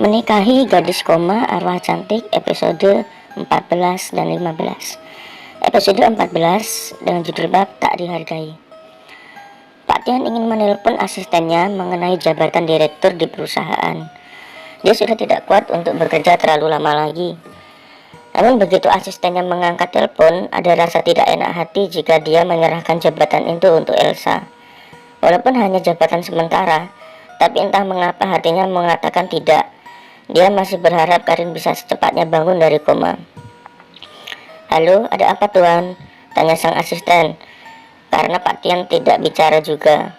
Menikahi gadis koma arwah cantik episode 14 dan 15. Episode 14 dengan judul bab tak dihargai. Pak Tian ingin menelpon asistennya mengenai jabatan direktur di perusahaan. Dia sudah tidak kuat untuk bekerja terlalu lama lagi. Namun begitu asistennya mengangkat telepon, ada rasa tidak enak hati jika dia menyerahkan jabatan itu untuk Elsa. Walaupun hanya jabatan sementara, tapi entah mengapa hatinya mengatakan tidak. Dia masih berharap Karin bisa secepatnya bangun dari koma. "Halo, ada apa tuan?" tanya sang asisten, karena Pak Tian tidak bicara juga.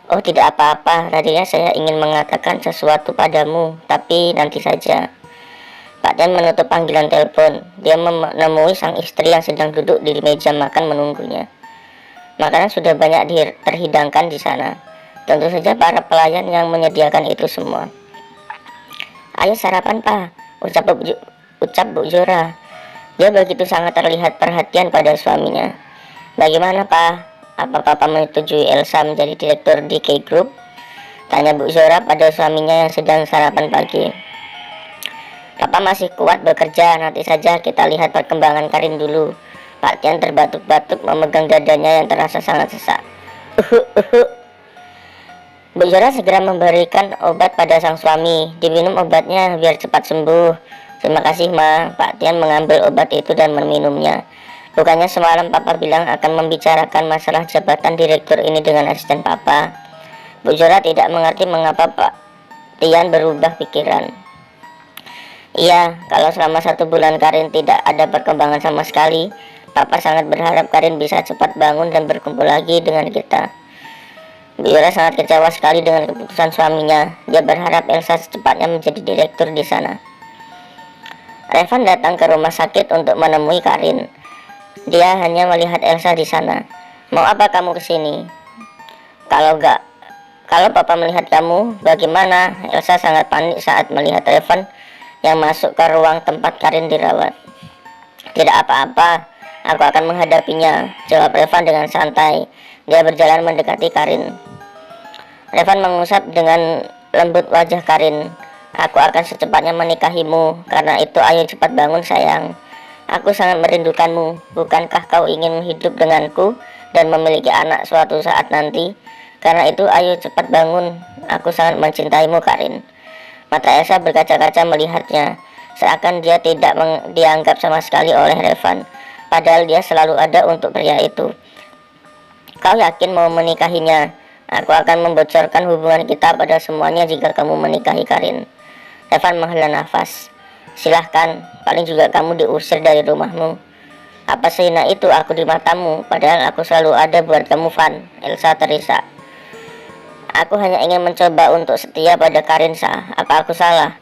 "Oh, tidak apa-apa, tadinya saya ingin mengatakan sesuatu padamu, tapi nanti saja." Pak Tian menutup panggilan telepon. Dia menemui sang istri yang sedang duduk di meja makan menunggunya. Makanan sudah banyak terhidangkan di sana. Tentu saja para pelayan yang menyediakan itu semua. "Ayo sarapan, Pak," ucap Bu Zora. Dia begitu sangat terlihat perhatian pada suaminya. "Bagaimana, Pak? Apa Papa menyetujui Elsa menjadi direktur di K Group?" tanya Bu Zora pada suaminya yang sedang sarapan pagi. "Papa masih kuat bekerja, nanti saja kita lihat perkembangan Karin dulu." Pak Tian terbatuk-batuk memegang dadanya yang terasa sangat sesak. Bu Zora segera memberikan obat pada sang suami. "Diminum obatnya biar cepat sembuh." "Terima kasih, Ma." Pak Tian mengambil obat itu dan meminumnya. "Bukannya semalam Papa bilang akan membicarakan masalah jabatan direktur ini dengan asisten Papa?" Bu Zora tidak mengerti mengapa Pak Tian berubah pikiran. "Iya, kalau selama 1 bulan Karin tidak ada perkembangan sama sekali, Papa sangat berharap Karin bisa cepat bangun dan berkumpul lagi dengan kita." Bu Zora sangat kecewa sekali dengan keputusan suaminya. Dia berharap Elsa secepatnya menjadi direktur di sana. Revan datang ke rumah sakit untuk menemui Karin. Dia hanya melihat Elsa di sana. "Mau apa kamu kesini?" Kalau Papa melihat kamu, bagaimana?" Elsa sangat panik saat melihat Revan yang masuk ke ruang tempat Karin dirawat. "Tidak apa-apa, aku akan menghadapinya," jawab Revan dengan santai. Dia berjalan mendekati Karin. Revan mengusap dengan lembut wajah Karin. "Aku akan secepatnya menikahimu, karena itu ayo cepat bangun sayang. Aku sangat merindukanmu. Bukankah kau ingin hidup denganku dan memiliki anak suatu saat nanti? Karena itu ayo cepat bangun. Aku sangat mencintaimu, Karin." Mata Elsa berkaca-kaca melihatnya, seakan dia tidak dianggap sama sekali oleh Revan, padahal dia selalu ada untuk pria itu. "Kau yakin mau menikahinya? Aku akan membocorkan hubungan kita pada semuanya jika kamu menikahi Karin." Revan menghela nafas. "Silahkan, paling juga kamu diusir dari rumahmu. Apa sehina itu aku di matamu, padahal aku selalu ada buat kamu, Van." Elsa terisak. "Aku hanya ingin mencoba untuk setia pada Karin, Sa. Apa aku salah?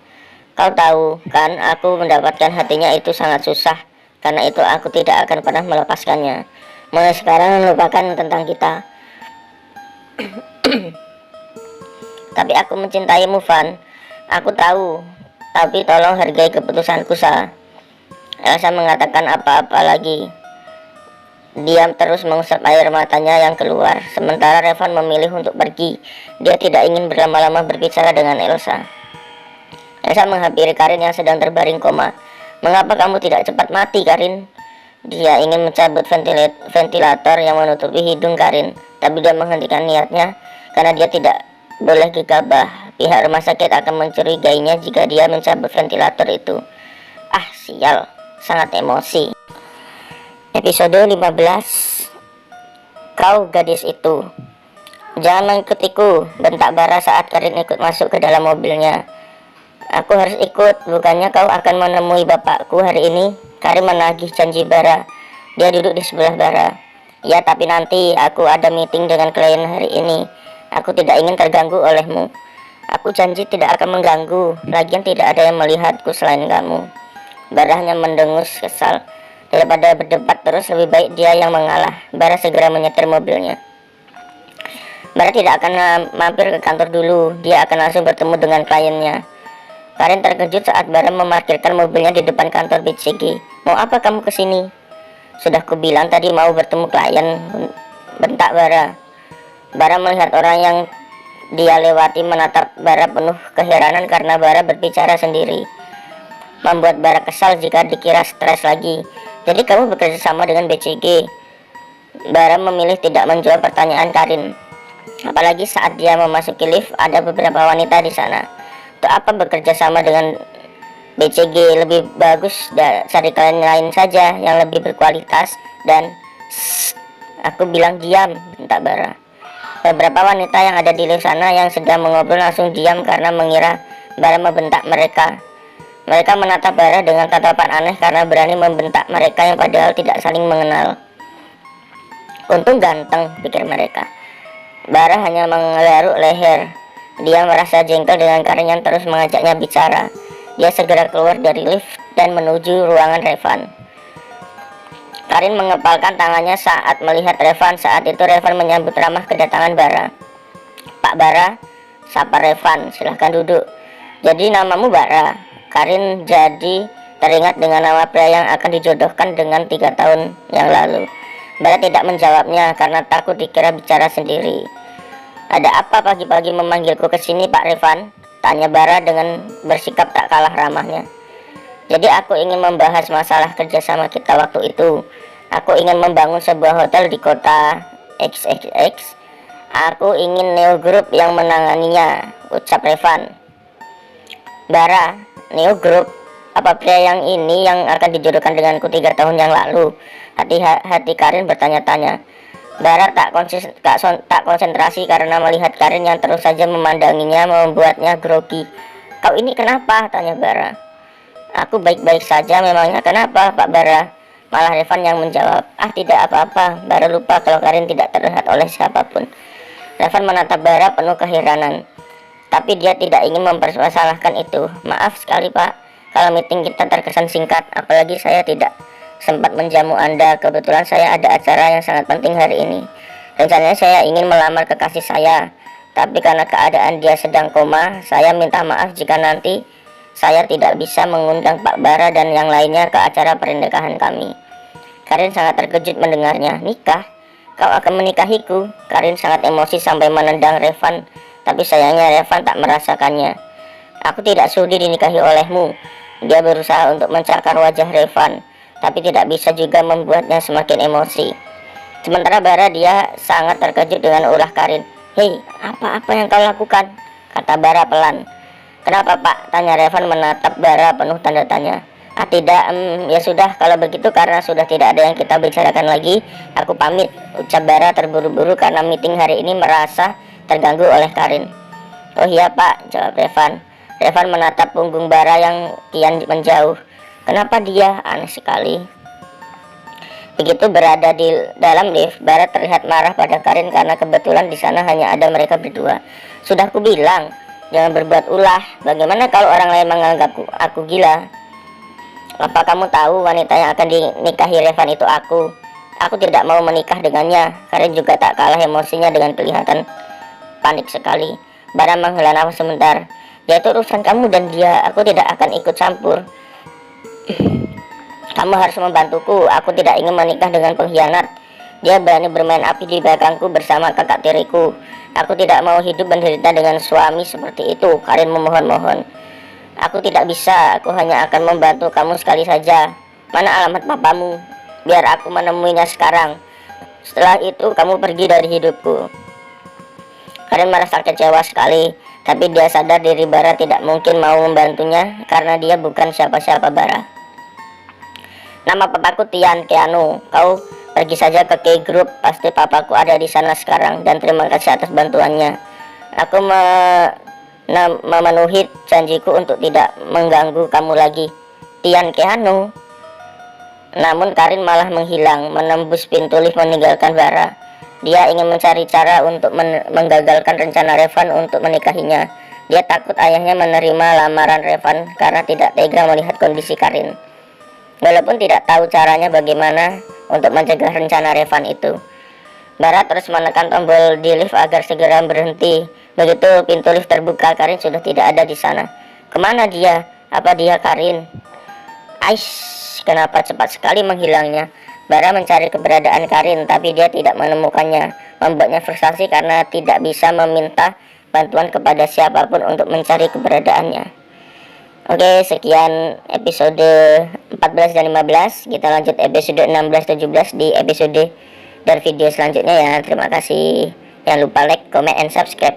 Kau tahu kan, aku mendapatkan hatinya itu sangat susah. Karena itu aku tidak akan pernah melepaskannya. Mulai sekarang lupakan tentang kita." "Tapi aku mencintaimu, Van. Aku tahu. Tapi tolong hargai keputusanku, Sa." Elsa mengatakan apa-apa lagi. Dia terus mengusap air matanya yang keluar. Sementara Revan memilih untuk pergi. Dia tidak ingin berlama-lama berbicara dengan Elsa. Elsa menghampiri Karin yang sedang terbaring koma. "Mengapa kamu tidak cepat mati, Karin?" Dia ingin mencabut ventilator yang menutupi hidung Karin, tapi dia menghentikan niatnya karena dia tidak boleh gegabah. Pihak rumah sakit akan mencurigainya jika dia mencabut ventilator itu. Ah, sial, sangat emosi. Episode 15. "Kau gadis itu, jangan mengikutiku," bentak Bara saat Karin ikut masuk ke dalam mobilnya. "Aku harus ikut, bukannya kau akan menemui bapakku hari ini?" Karin menagih janji Bara. Dia duduk di sebelah Bara. "Ya, tapi nanti aku ada meeting dengan klien hari ini. Aku tidak ingin terganggu olehmu." "Aku janji tidak akan mengganggu. Lagian tidak ada yang melihatku selain kamu." Bara hanya mendengus kesal. Daripada berdebat terus, lebih baik dia yang mengalah. Bara segera menyetir mobilnya. Bara tidak akan mampir ke kantor dulu. Dia akan langsung bertemu dengan kliennya. Karin terkejut saat Bara memarkirkan mobilnya di depan kantor BCG. "Mau apa kamu kesini?" "Sudah kubilang tadi mau bertemu klien," bentak Bara. Bara melihat orang yang dia lewati menatap Bara penuh keheranan karena Bara berbicara sendiri, membuat Bara kesal jika dikira stres lagi. Jadi kamu bekerja sama dengan BCG? Bara memilih tidak menjawab pertanyaan Karin. Apalagi saat dia memasuki lift ada beberapa wanita di sana. Untuk apa bekerja sama dengan BCG? Lebih bagus cari kalian lain saja yang lebih berkualitas. Dan aku bilang diam, bentak Bara. Beberapa wanita yang ada di lift sana yang sedang mengobrol langsung diam karena mengira Bara membentak mereka. Mereka menatap Bara dengan tatapan aneh karena berani membentak mereka yang padahal tidak saling mengenal. Untung ganteng, pikir mereka. Bara hanya mengeruk leher. Dia merasa jengkel dengan Karin yang terus mengajaknya bicara. Dia segera keluar dari lift dan menuju ruangan Revan. Karin mengepalkan tangannya saat melihat Revan. Saat itu Revan menyambut ramah kedatangan Bara. Pak Bara, sapa Revan, silahkan duduk. Jadi namamu Bara? Karin jadi teringat dengan nama pria yang akan dijodohkan dengan 3 tahun yang lalu. Bara tidak menjawabnya karena takut dikira bicara sendiri. Ada apa pagi-pagi memanggilku ke sini, Pak Revan? Tanya Bara dengan bersikap tak kalah ramahnya. Jadi aku ingin membahas masalah kerjasama kita waktu itu. Aku ingin membangun sebuah hotel di kota XXX. Aku ingin Neo Group yang menanganinya, ucap Revan. Bara, Neo Group? Apa pria yang ini yang akan dijodohkan denganku 3 tahun yang lalu? Hati Karin bertanya-tanya. Bara tak konsentrasi karena melihat Karin yang terus saja memandanginya membuatnya grogi. Kau ini kenapa? Tanya Bara. Aku baik-baik saja, memangnya kenapa, Pak Bara? Malah Revan yang menjawab. Ah, tidak apa-apa. Bara lupa kalau Karin tidak terlihat oleh siapapun. Revan menatap Bara penuh keheranan. Tapi dia tidak ingin mempermasalahkan itu. Maaf sekali, Pak, kalau meeting kita terkesan singkat. Apalagi saya tidak sempat menjamu Anda. Kebetulan saya ada acara yang sangat penting hari ini. Rencananya saya ingin melamar kekasih saya. Tapi karena keadaan dia sedang koma, saya minta maaf jika nanti saya tidak bisa mengundang Pak Bara dan yang lainnya ke acara pernikahan kami. Karin sangat terkejut mendengarnya. Nikah? Kau akan menikahiku? Karin sangat emosi sampai menendang Revan. Tapi sayangnya Revan tak merasakannya. Aku tidak sudi dinikahi olehmu. Dia berusaha untuk mencakar wajah Revan, tapi tidak bisa juga membuatnya semakin emosi. Sementara Bara dia sangat terkejut dengan ulah Karin. Hei, apa-apa yang kau lakukan? Kata Bara pelan. Kenapa, Pak? Tanya Revan menatap Bara penuh tanda tanya. Ah, tidak, ya sudah, kalau begitu karena sudah tidak ada yang kita bicarakan lagi, aku pamit, ucap Bara terburu-buru karena meeting hari ini merasa terganggu oleh Karin. Oh iya, Pak, jawab Revan. Revan menatap punggung Bara yang kian menjauh. Kenapa dia? Aneh sekali. Begitu berada di dalam lift, Bara terlihat marah pada Karin karena kebetulan di sana hanya ada mereka berdua. Sudah aku bilang, jangan berbuat ulah. Bagaimana kalau orang lain menganggapku aku gila? Apa kamu tahu wanita yang akan dinikahi Revan itu aku? Aku tidak mau menikah dengannya. Karin juga tak kalah emosinya dengan kelihatan panik sekali. Bara menghela nafas sebentar. Ya itu urusan kamu dan dia. Aku tidak akan ikut campur. Kamu harus membantuku. Aku tidak ingin menikah dengan pengkhianat. Dia berani bermain api di belakangku bersama kakak tiriku. Aku tidak mau hidup menderita dengan suami seperti itu. Karin memohon-mohon. Aku tidak bisa. Aku hanya akan membantu kamu sekali saja. Mana alamat papamu? Biar aku menemuinya sekarang. Setelah itu kamu pergi dari hidupku. Karin merasa kecewa sekali. Tapi dia sadar diri Bara tidak mungkin mau membantunya karena dia bukan siapa-siapa Bara. Nama papaku Tian Keanu. Kau pergi saja ke K Group. Pasti papaku ada di sana sekarang. Dan terima kasih atas bantuannya. Aku memenuhi janjiku untuk tidak mengganggu kamu lagi. Tian Keanu. Namun Karin malah menghilang, menembus pintu lift meninggalkan Bara. Dia ingin mencari cara untuk menggagalkan rencana Revan untuk menikahinya. Dia takut ayahnya menerima lamaran Revan karena tidak tega melihat kondisi Karin. Walaupun tidak tahu caranya bagaimana untuk mencegah rencana Revan itu. Bara terus menekan tombol di lift agar segera berhenti. Begitu pintu lift terbuka, Karin sudah tidak ada di sana. Kemana dia? Apa dia Karin? Aish, kenapa cepat sekali menghilangnya? Bara mencari keberadaan Karin, tapi dia tidak menemukannya. Membuatnya frustasi karena tidak bisa meminta bantuan kepada siapapun untuk mencari keberadaannya. Oke, sekian episode 14 dan 15. Kita lanjut episode 16 17 di episode dan video selanjutnya ya. Terima kasih. Jangan lupa like, comment, and subscribe.